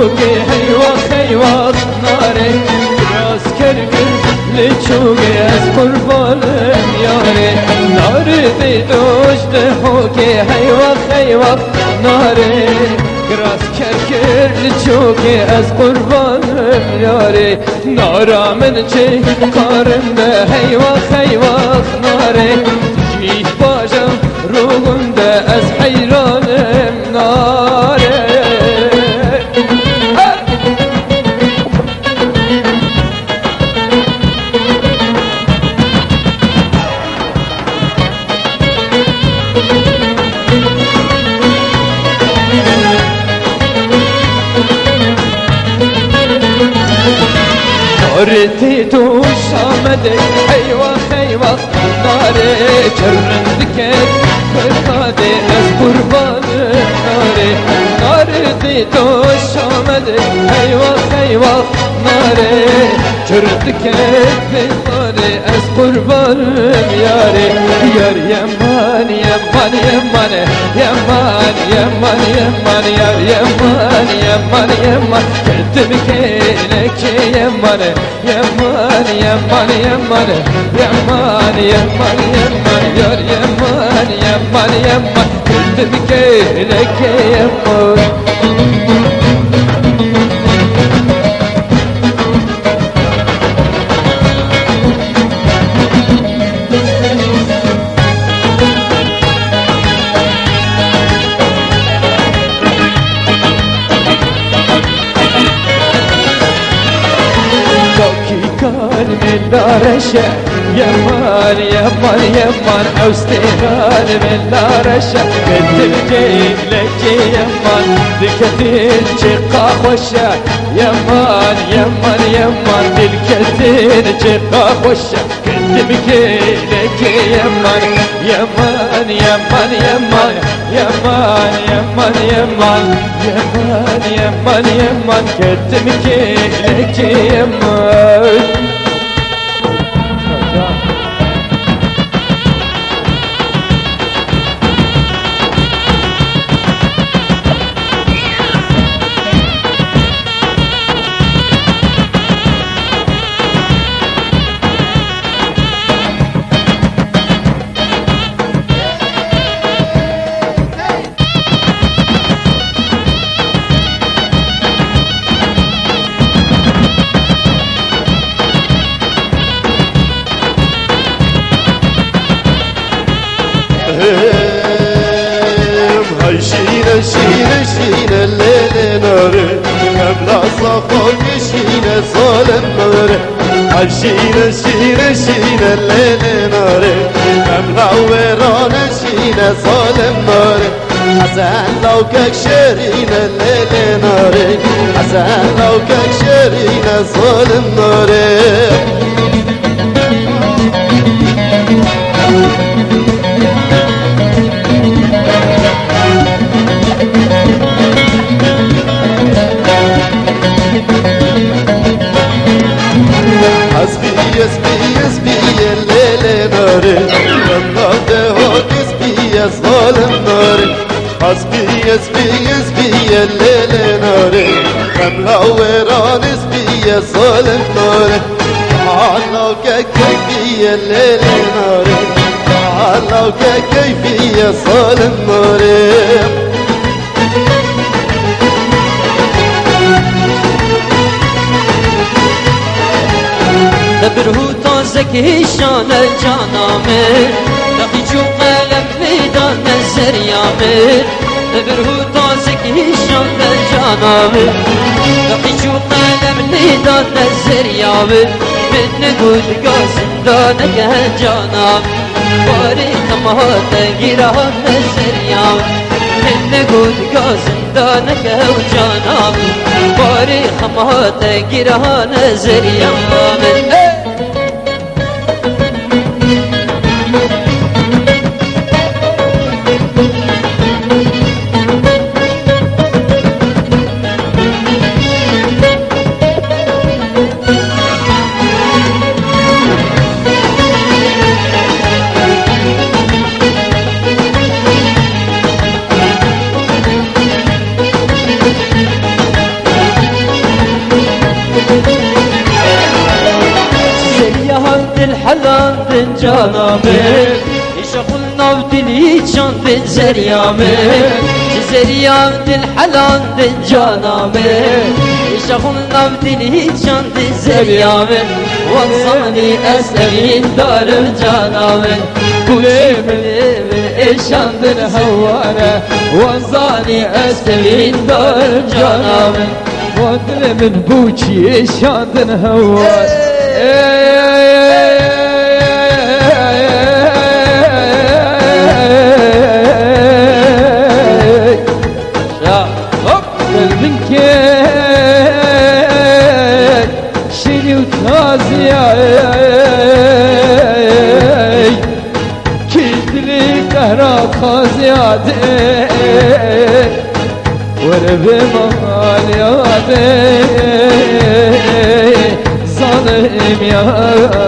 لچوقي هيوخ هيوخ ناري راس كرقل لچوقي از قربانم ياري ناري بيدوش دهوقي هيوخ هيوخ ناري راس كرقل لچوقي از قربانم ياري نارا من چه قارم ده هيوخ هيوخ ناري جيش باجم روغم ده از حيرانم ناري نارتي توش آمده هيوخ هيوخ ناري چرندكت فرقاده از قربان ناري نارتي توش آمده هيوخ هيوخ ناري چرندكت فرقاده از قربان ياري يار يمان يمان يمان يمان يمان يمان يار يمان يمان يمان كتم كيلك يمان يمان يمان يمان يمان يمان يمان يار يمان يمان يمان كتم كيلك يمان من نارشة يمان يمان يمان اوستيغان من نارشة كتب جيب لك يمان دكتين شقا خوشة يمان يمان يمان دكتين شقا خوشة كتب جيب لك يمان يمان يمان يمان يمان يمان يمان يمان يمان يمان كتب جيب لك يمان هاي شينة شينة شينة الليل ناري قبل صفوك شينة ظالم ناري هاي شينة شينة شينة الليل ناري قبل ويران شينة ظالم ناري حسن لو كك شرينة الليل ناري حسن لو كك شرينة ظالم ناري حسبي يسبي الليل ناري والله دهوك يسبي ظالم ناري حسبي يسبي الليل ناري خمها ويران يسبي ظالم ناري تعالوا كيفي الليل ناري تعالوا كيفي ظالم ناري برهو تازه شان جانامه لقی جو قلم میدان زریامه برهو تازه شان جانامه لقی جو قلم میدان زریامه من گود گازندان که جانام باری خمات گیران زریامه من گود گازندان که جانام باری خمات گیران زریامه canamın İşakul navdili çandın zeryamın Zeryam dil halandın canamın İşakul navdili çandın zeryamın Vansani esevin darım canamın Bu şimli eşandın havara Vansani esevin darım canamın ودل من بوچی شاندن هوا قلبن كيك شيلي وتازيا كيدلي قهرا خازياتي وانا بمال يادي ظالم يادي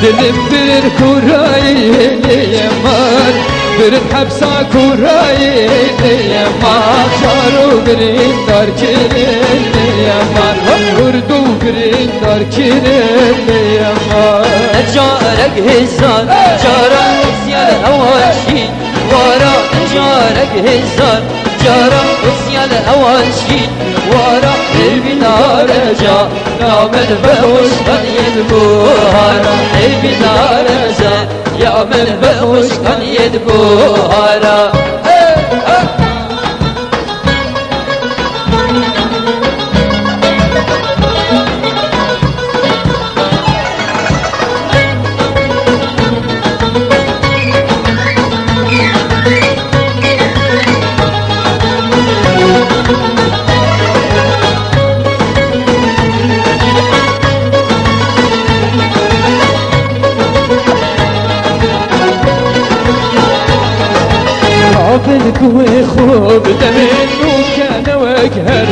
دلم bir kuraylı yaman bir hapsa kuraylı yaman şaru birin dar kirli yaman urdu birin dar kirli yaman جارك هزار جارك سيال أواشي ورا جارك هزار جارك سيال أواشي ورا البدار جا نامن بوش كان يدبوهارا البدار جا يا من بوش كان يدبوهارا قابل كوي خوب دمين وكان وقهر